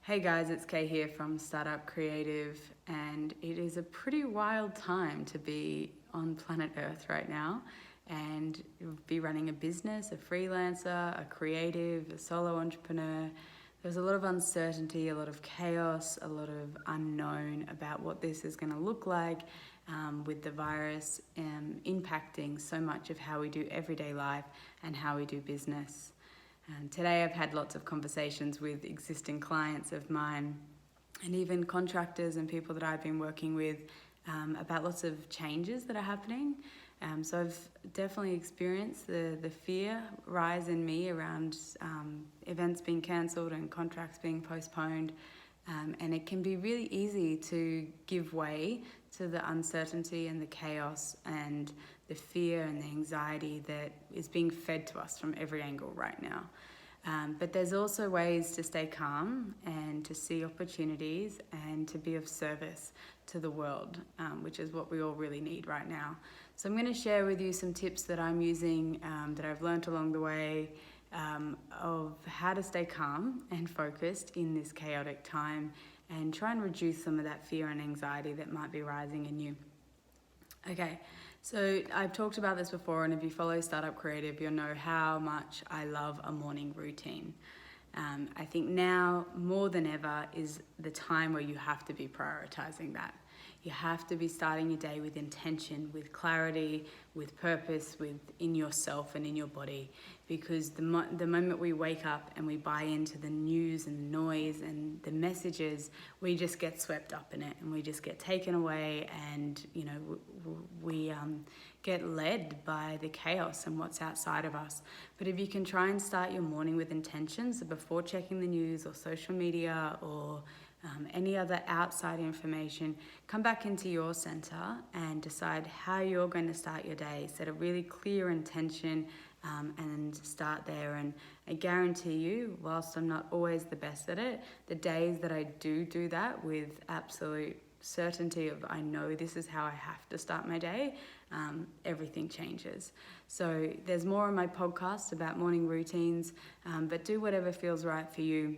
Hey guys, it's Kay here from Startup Creative, and it is a pretty wild time to be on planet Earth right now and be running a business, a freelancer, a creative, a solo entrepreneur. There's a lot of uncertainty, a lot of chaos, a lot of unknown about what this is going to look like with the virus impacting so much of how we do everyday life and how we do business. And today I've had lots of conversations with existing clients of mine and even contractors and people that I've been working with about lots of changes that are happening. So I've definitely experienced the fear rise in me around events being cancelled and contracts being postponed. And it can be really easy to give way to the uncertainty and the chaos and the fear and the anxiety that is being fed to us from every angle right now. But there's also ways to stay calm and to see opportunities and to be of service to the world, which is what we all really need right now. So I'm going to share with you some tips that I'm using that I've learnt along the way of how to stay calm and focused in this chaotic time and try and reduce some of that fear and anxiety that might be rising in you. Okay, so I've talked about this before, and if you follow Startup Creative, you'll know how much I love a morning routine. I think now more than ever is the time where you have to be prioritizing that. You have to be starting your day with intention, with clarity, with purpose, in yourself and in your body. Because the moment we wake up and we buy into the news and the noise and the messages, we just get swept up in it and we just get taken away, and we get led by the chaos and what's outside of us. But if you can try and start your morning with intentions, so before checking the news or social media or any other outside information, come back into your center and decide how you're going to start your day. Set a really clear intention and start there. And I guarantee you, whilst I'm not always the best at it, the days that I do that with absolute certainty of I know this is how I have to start my day, everything changes. So there's more on my podcast about morning routines, but do whatever feels right for you.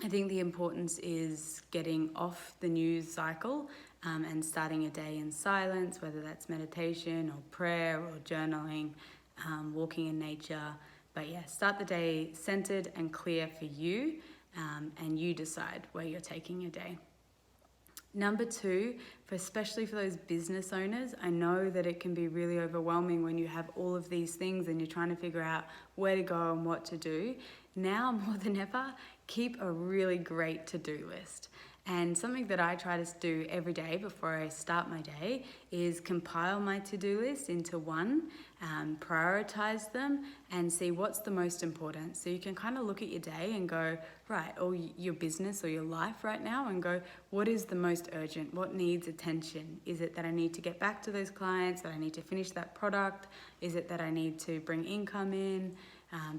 I think the importance is getting off the news cycle and starting a day in silence, whether that's meditation or prayer or journaling, walking in nature. But yeah, start the day centered and clear for you, and you decide where you're taking your day. Number 2, especially for those business owners, I know that it can be really overwhelming when you have all of these things and you're trying to figure out where to go and what to do. Now more than ever, keep a really great to-do list. And something that I try to do every day before I start my day is compile my to-do list into one, prioritize them, and see what's the most important. So you can kind of look at your day and go, right, or your business or your life right now, and go, what is the most urgent? What needs attention? Is it that I need to get back to those clients, that I need to finish that product? Is it that I need to bring income in?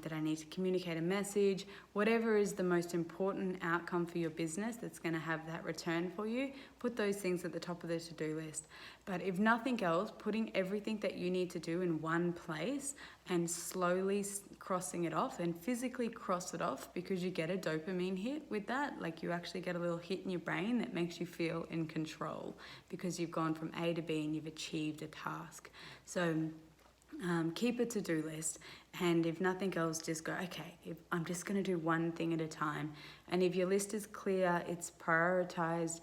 That I need to communicate a message? Whatever is the most important outcome for your business that's going to have that return for you, put those things at the top of the to-do list. But if nothing else, putting everything that you need to do in one place and slowly crossing it off, and physically cross it off, because you get a dopamine hit with that. Like, you actually get a little hit in your brain that makes you feel in control because you've gone from A to B and you've achieved a task. So keep a to-do list, and if nothing else, just go, okay, if I'm just going to do one thing at a time. And if your list is clear, it's prioritized,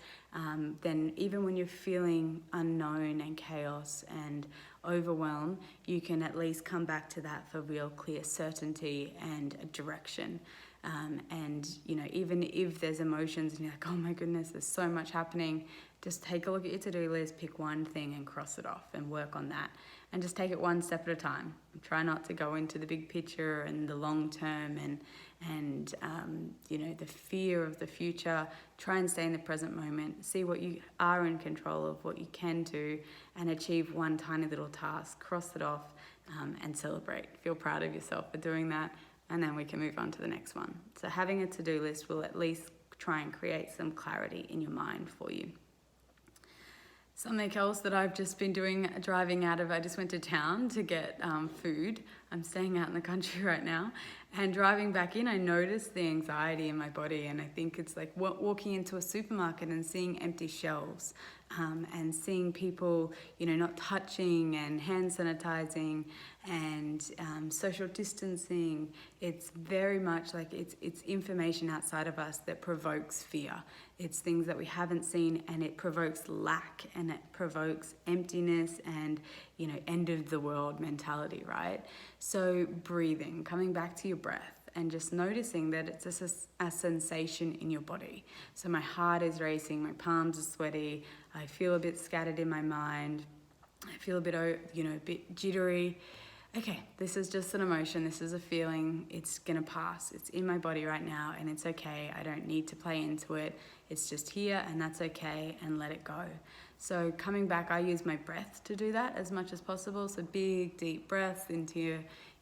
then even when you're feeling unknown and chaos and overwhelmed, you can at least come back to that for real clear certainty and a direction. And even if there's emotions and you're like, oh my goodness, there's so much happening, just take a look at your to-do list, pick one thing and cross it off and work on that. And just take it one step at a time. Try not to go into the big picture and the long term and the fear of the future. Try and stay in the present moment. See what you are in control of, what you can do, and achieve one tiny little task. Cross it off and celebrate. Feel proud of yourself for doing that, and then we can move on to the next one. So having a to-do list will at least try and create some clarity in your mind for you. Something else that I've just been doing, driving out of, I just went to town to get food. I'm staying out in the country right now, and driving back in, I noticed the anxiety in my body, and I think it's like walking into a supermarket and seeing empty shelves, and seeing people, not touching and hand sanitizing and social distancing. It's very much like it's information outside of us that provokes fear. It's things that we haven't seen, and it provokes lack, and it provokes emptiness and, end of the world mentality, right? So breathing, coming back to your breath, and just noticing that it's a sensation in your body. So my heart is racing, my palms are sweaty, I feel a bit scattered in my mind, I feel a bit, a bit jittery. Okay, this is just an emotion, this is a feeling, it's gonna pass. It's in my body right now, and it's okay. I don't need to play into it. It's just here, and that's okay, and let it go. So coming back, I use my breath to do that as much as possible. So big, deep breaths into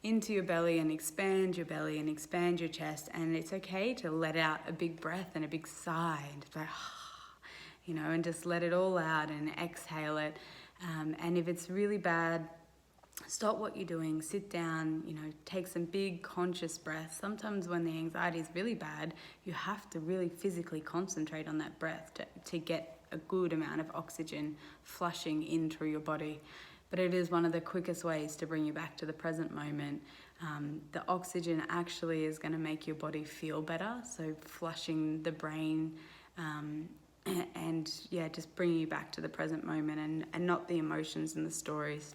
your belly, and expand your belly and expand your chest. And it's okay to let out a big breath and a big sigh, and just like, and just let it all out and exhale it. And if it's really bad, stop what you're doing, sit down, take some big conscious breaths. Sometimes when the anxiety is really bad, you have to really physically concentrate on that breath to get a good amount of oxygen flushing in through your body. But it is one of the quickest ways to bring you back to the present moment. The oxygen actually is going to make your body feel better, so flushing the brain, and just bringing you back to the present moment, and not the emotions and the stories.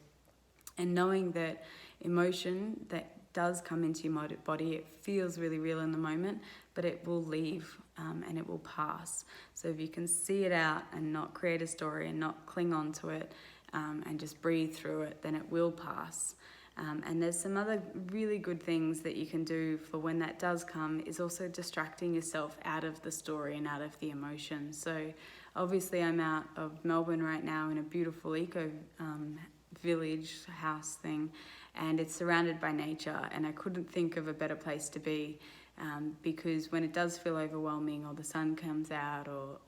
And knowing that emotion that does come into your body, it feels really real in the moment, but it will leave, and it will pass. So if you can see it out and not create a story and not cling on to it, and just breathe through it, then it will pass. And there's some other really good things that you can do for when that does come, is also distracting yourself out of the story and out of the emotion. So obviously I'm out of Melbourne right now in a beautiful eco village house thing, and it's surrounded by nature, and I couldn't think of a better place to be, because when it does feel overwhelming, or the sun comes out, or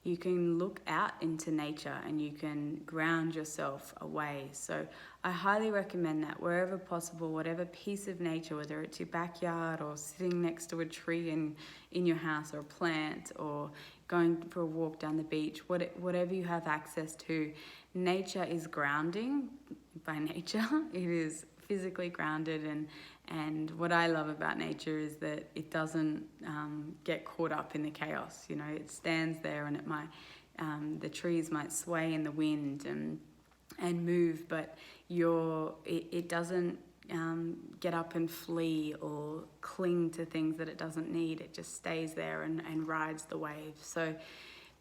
you can look out into nature and you can ground yourself away. So I highly recommend that wherever possible, whatever piece of nature, whether it's your backyard or sitting next to a tree in your house, or a plant, or going for a walk down the beach, whatever you have access to. Nature is grounding by nature. It is physically grounded, and what I love about nature is that it doesn't get caught up in the chaos. It stands there, and it might the trees might sway in the wind and move, but it doesn't get up and flee or cling to things that it doesn't need. It just stays there and rides the wave. So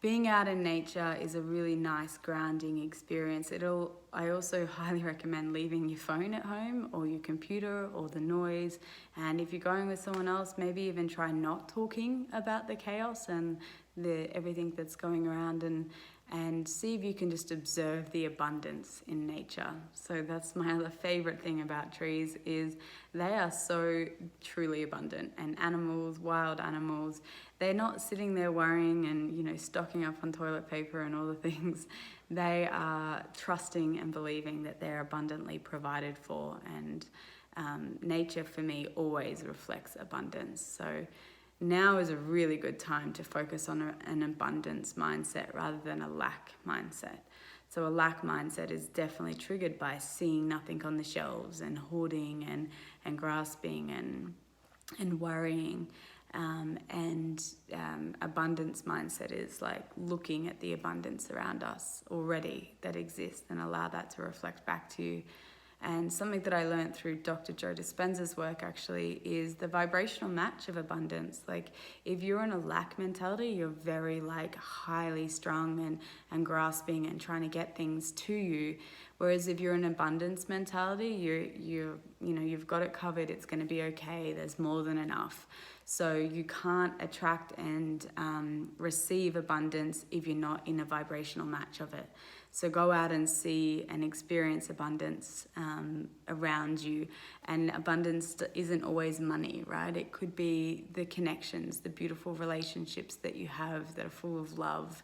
being out in nature is a really nice grounding experience. I also highly recommend leaving your phone at home, or your computer, or the noise. And if you're going with someone else, maybe even try not talking about the chaos and everything that's going around, and see if you can just observe the abundance in nature. So that's my other favorite thing about trees, is they are so truly abundant. And animals, wild animals, they're not sitting there worrying and stocking up on toilet paper and all the things. They are trusting and believing that they're abundantly provided for. And nature for me always reflects abundance. So now is a really good time to focus on an abundance mindset rather than a lack mindset. So a lack mindset is definitely triggered by seeing nothing on the shelves, and hoarding and grasping and worrying. Abundance mindset is like looking at the abundance around us already that exists, and allow that to reflect back to you. And something that I learned through Dr. Joe Dispenza's work actually is the vibrational match of abundance. Like if you're in a lack mentality, you're very highly strung and grasping and trying to get things to you. Whereas if you're in abundance mentality, you've got it covered. It's going to be okay. There's more than enough. So you can't attract and receive abundance if you're not in a vibrational match of it. So go out and see and experience abundance around you. And abundance isn't always money, right? It could be the connections, the beautiful relationships that you have that are full of love.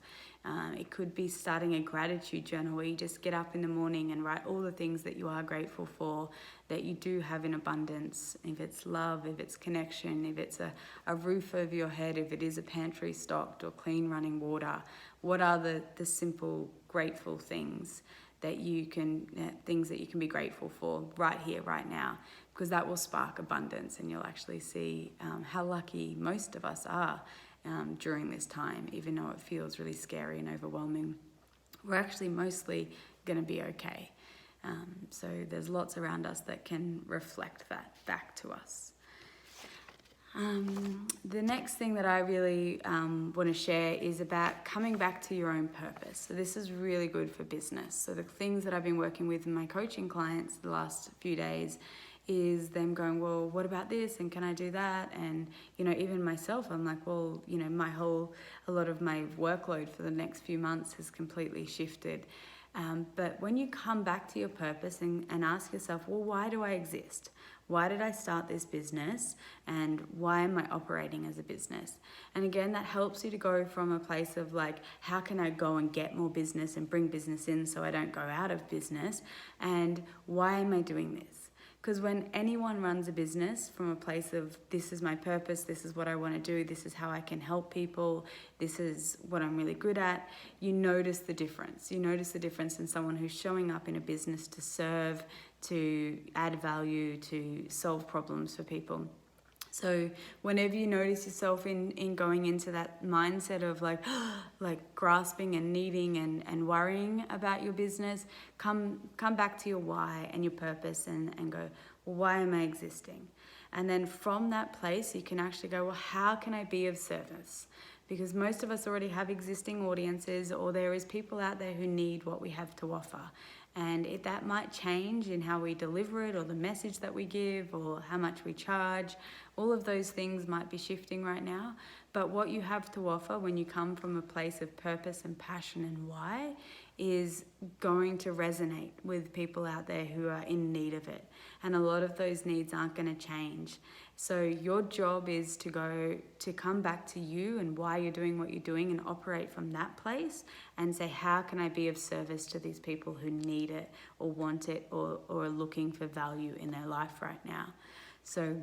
It could be starting a gratitude journal where you just get up in the morning and write all the things that you are grateful for, that you do have in abundance. If it's love, if it's connection, if it's a roof over your head, if it is a pantry stocked or clean running water, what are the simple grateful things that you can be grateful for right here, right now, because that will spark abundance, and you'll actually see how lucky most of us are during this time. Even though it feels really scary and overwhelming, we're actually mostly going to be okay. So there's lots around us that can reflect that back to us. The next thing that I really want to share is about coming back to your own purpose. So this is really good for business. So the things that I've been working with my coaching clients the last few days is them going, well, what about this? And can I do that? And, even myself, I'm like, well, a lot of my workload for the next few months has completely shifted. But when you come back to your purpose and ask yourself, well, why do I exist? Why did I start this business? And why am I operating as a business? And again, that helps you to go from a place of like, how can I go and get more business and bring business in so I don't go out of business? And why am I doing this? Because when anyone runs a business from a place of, this is my purpose, this is what I want to do, this is how I can help people, this is what I'm really good at, you notice the difference. You notice the difference in someone who's showing up in a business to serve, to add value, to solve problems for people. So whenever you notice yourself in going into that mindset of like grasping and needing and worrying about your business, come back to your why and your purpose and go, well, why am I existing? And then from that place, you can actually go, well, how can I be of service? Because most of us already have existing audiences, or there is people out there who need what we have to offer. And that might change in how we deliver it, or the message that we give, or how much we charge. All of those things might be shifting right now. But what you have to offer when you come from a place of purpose and passion and why is going to resonate with people out there who are in need of it. And a lot of those needs aren't going to change. So your job is to come back to you and why you're doing what you're doing, and operate from that place and say, how can I be of service to these people who need it or want it or are looking for value in their life right now? So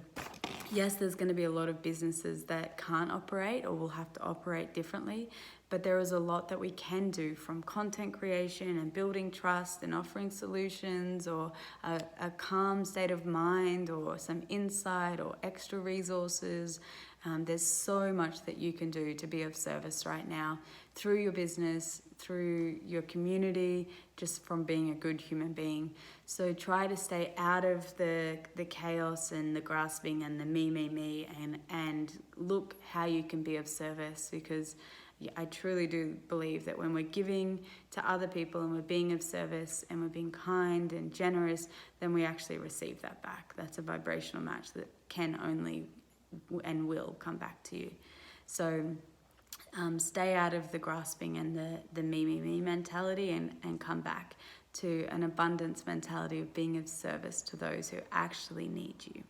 yes, there's going to be a lot of businesses that can't operate or will have to operate differently, but there is a lot that we can do, from content creation and building trust and offering solutions, or a calm state of mind, or some insight or extra resources. There's so much that you can do to be of service right now through your business, through your community, just from being a good human being. So try to stay out of the chaos and the grasping and the me, and look how you can be of service, because I truly do believe that when we're giving to other people and we're being of service and we're being kind and generous, then we actually receive that back. That's a vibrational match that can only and will come back to you. So stay out of the grasping and the me mentality, and come back to an abundance mentality of being of service to those who actually need you.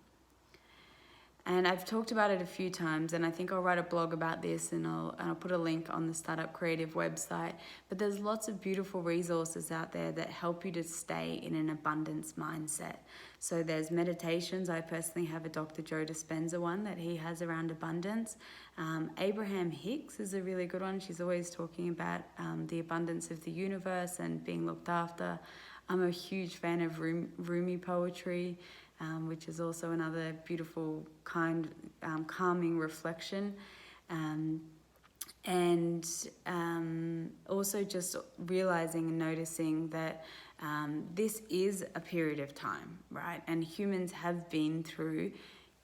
And I've talked about it a few times, and I think I'll write a blog about this, and I'll put a link on the Startup Creative website. But there's lots of beautiful resources out there that help you to stay in an abundance mindset. So there's meditations. I personally have a Dr. Joe Dispenza one that he has around abundance. Abraham Hicks is a really good one. She's always talking about the abundance of the universe and being looked after. I'm a huge fan of Rumi poetry, which is also another beautiful, kind, calming reflection. And also just realizing and noticing that this is a period of time, right? And humans have been through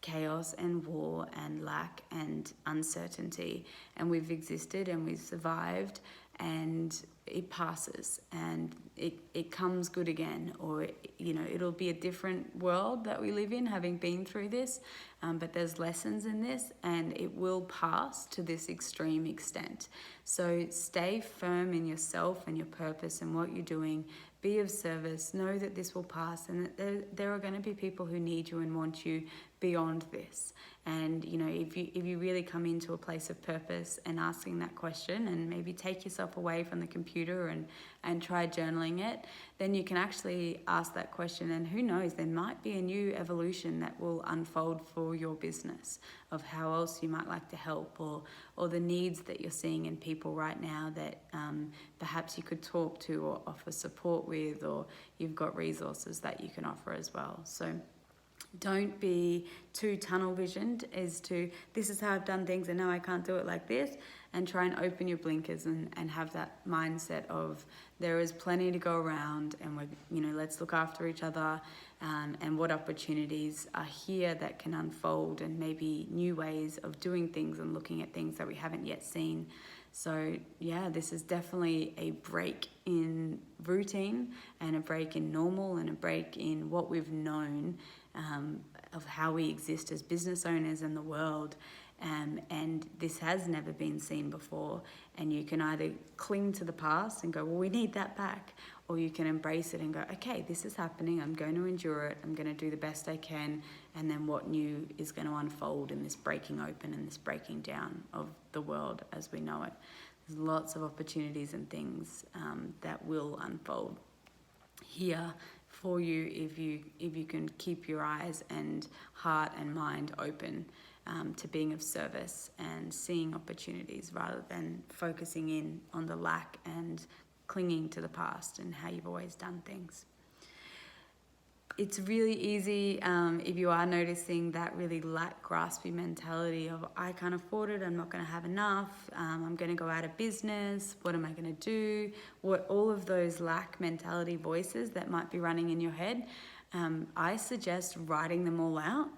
chaos and war and lack and uncertainty, and we've existed and we've survived, and it passes and it comes good again, or it'll be a different world that we live in having been through this, but there's lessons in this and it will pass to this extreme extent. So stay firm in yourself and your purpose and what you're doing. Be of service. Know that this will pass, and that there are going to be people who need you and want you beyond this. And if you really come into a place of purpose and asking that question, and maybe take yourself away from the computer and try journaling it, then you can actually ask that question, and who knows, there might be a new evolution that will unfold for your business of how else you might like to help, or the needs that you're seeing in people right now that perhaps you could talk to or offer support with, or you've got resources that you can offer as well. So don't be too tunnel visioned as to this is how I've done things and now I can't do it like this, and try and open your blinkers and have that mindset of there is plenty to go around, and let's look after each other, and what opportunities are here that can unfold, and maybe new ways of doing things and looking at things that we haven't yet seen. So yeah, this is definitely a break in routine and a break in normal and a break in what we've known of how we exist as business owners in the world. And this has never been seen before, and you can either cling to the past and go, well, we need that back, or you can embrace it and go, okay, this is happening, I'm going to endure it, I'm going to do the best I can, and then what new is going to unfold in this breaking open and this breaking down of the world as we know it. There's lots of opportunities and things that will unfold here for you if you can keep your eyes and heart and mind open to being of service and seeing opportunities rather than focusing in on the lack and clinging to the past and how you've always done things. It's really easy if you are noticing that really lack graspy mentality of I can't afford it, I'm not going to have enough, I'm going to go out of business, what am I going to do? All of those lack mentality voices that might be running in your head, I suggest writing them all out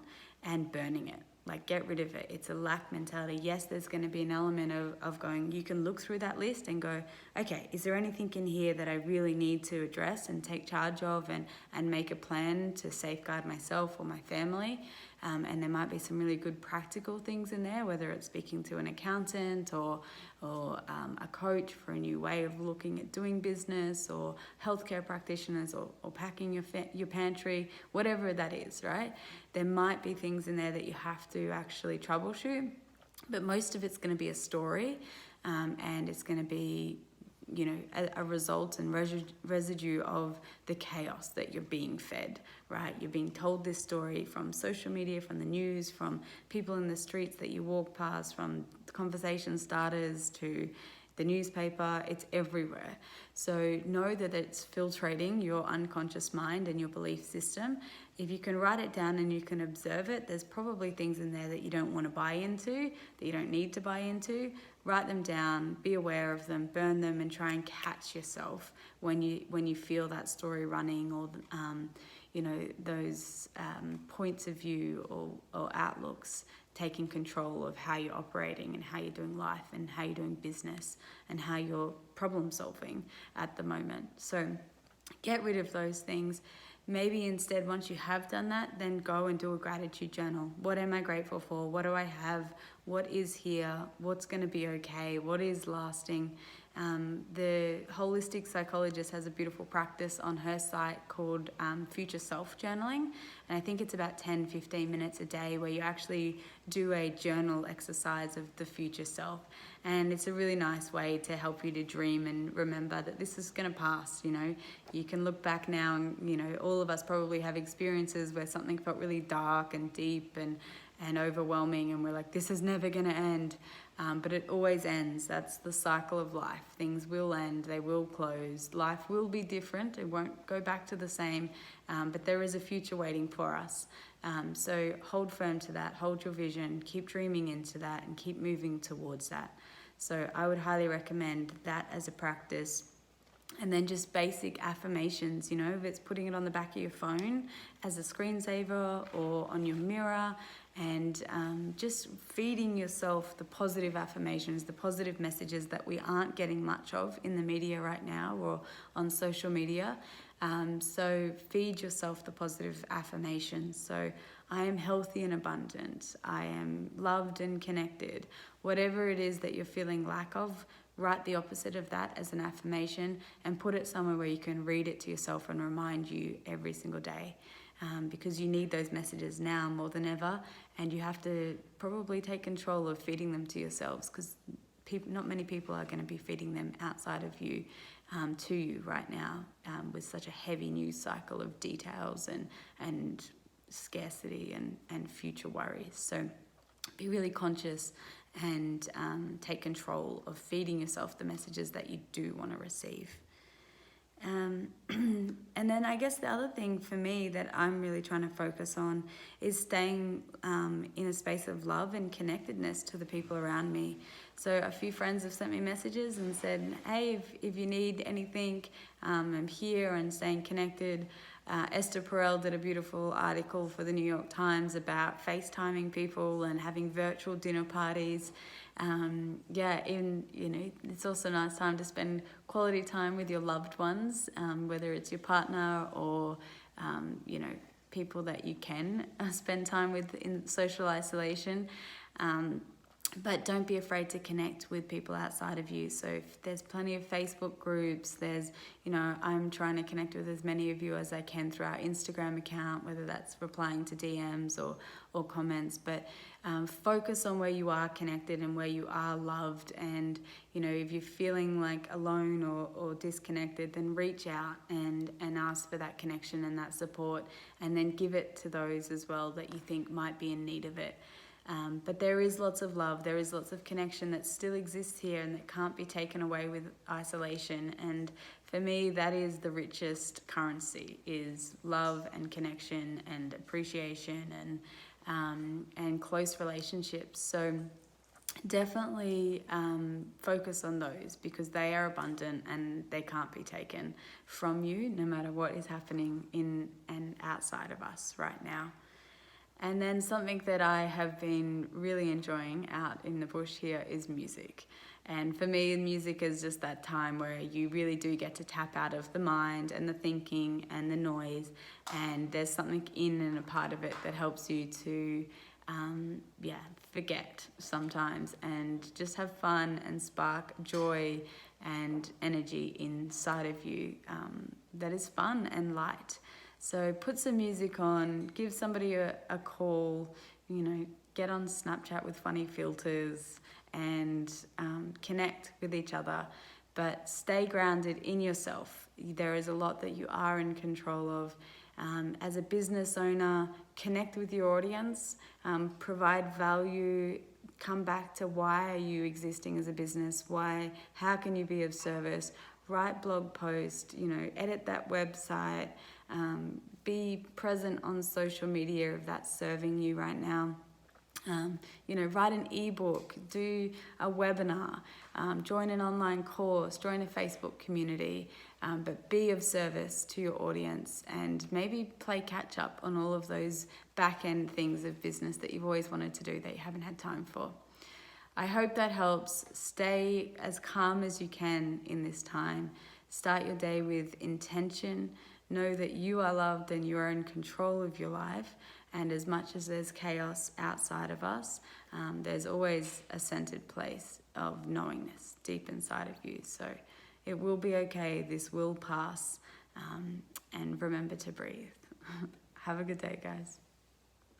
and burning it. Like, get rid of it. It's a lack mentality. Yes, there's going to be an element of going, you can look through that list and go, okay, is there anything in here that I really need to address and take charge of and make a plan to safeguard myself or my family? And there might be some really good practical things in there, whether it's speaking to an accountant or a coach for a new way of looking at doing business, or healthcare practitioners, or packing your pantry, whatever that is, right? There might be things in there that you have to actually troubleshoot, but most of it's going to be a story, and it's going to be a result and residue of the chaos that you're being fed, right? You're being told this story from social media, from the news, from people in the streets that you walk past, from conversation starters to the newspaper. It's everywhere. So know that it's filtrating your unconscious mind and your belief system. If you can write it down and you can observe it, there's probably things in there that you don't want to buy into, that you don't need to buy into. Write them down, be aware of them, burn them, and try and catch yourself when you feel that story running, or those points of view or outlooks taking control of how you're operating and how you're doing life and how you're doing business and how you're problem solving at the moment. So get rid of those things. Maybe instead, once you have done that, then go and do a gratitude journal. What am I grateful for? What do I have? What is here? What's going to be okay? What is lasting? The holistic psychologist has a beautiful practice on her site called Future Self Journaling. And I think it's about 10-15 minutes a day where you actually do a journal exercise of the future self. And it's a really nice way to help you to dream and remember that this is going to pass. You can look back now and, all of us probably have experiences where something felt really dark and deep and overwhelming, and we're like, this is never going to end. But it always ends. That's the cycle of life. Things will end, they will close. Life will be different. It won't go back to the same, but there is a future waiting for us. So hold firm to that, hold your vision, keep dreaming into that, and keep moving towards that. So I would highly recommend that as a practice. And then just basic affirmations, if it's putting it on the back of your phone as a screensaver or on your mirror, and just feeding yourself the positive affirmations, the positive messages that we aren't getting much of in the media right now or on social media. So feed yourself the positive affirmations. So I am healthy and abundant. I am loved and connected. Whatever it is that you're feeling lack of, write the opposite of that as an affirmation and put it somewhere where you can read it to yourself and remind you every single day. Because you need those messages now more than ever, and you have to probably take control of feeding them to yourselves, because not many people are going to be feeding them outside of you to you right now, with such a heavy news cycle of details and scarcity and future worries. So be really conscious and take control of feeding yourself the messages that you do want to receive. And then I guess the other thing for me that I'm really trying to focus on is staying in a space of love and connectedness to the people around me. So a few friends have sent me messages and said, hey, if you need anything, I'm here and staying connected. Esther Perel did a beautiful article for the New York Times about FaceTiming people and having virtual dinner parties. It's also a nice time to spend quality time with your loved ones, whether it's your partner or, people that you can spend time with in social isolation. But don't be afraid to connect with people outside of you. So if there's plenty of Facebook groups, I'm trying to connect with as many of you as I can through our Instagram account, whether that's replying to DMs or comments. But focus on where you are connected and where you are loved. And, if you're feeling like alone or disconnected, then reach out and ask for that connection and that support, and then give it to those as well that you think might be in need of it. But there is lots of love, there is lots of connection that still exists here and that can't be taken away with isolation. And for me, that is the richest currency, is love and connection and appreciation and close relationships. So definitely focus on those, because they are abundant and they can't be taken from you, no matter what is happening in and outside of us right now. And then something that I have been really enjoying out in the bush here is music. And for me, music is just that time where you really do get to tap out of the mind and the thinking and the noise. And there's something in and a part of it that helps you to, forget sometimes and just have fun and spark joy and energy inside of you that is fun and light. So put some music on, give somebody a call, get on Snapchat with funny filters and connect with each other, but stay grounded in yourself. There is a lot that you are in control of. As a business owner, connect with your audience, provide value, come back to why are you existing as a business, how can you be of service, write blog posts, edit that website, be present on social media if that's serving you right now. Write an ebook, do a webinar, join an online course, join a Facebook community, but be of service to your audience and maybe play catch up on all of those back end things of business that you've always wanted to do that you haven't had time for. I hope that helps. Stay as calm as you can in this time. Start your day with intention. Know that you are loved and you are in control of your life. And as much as there's chaos outside of us, there's always a centered place of knowingness deep inside of you. So it will be okay. This will pass. And remember to breathe. Have a good day, guys.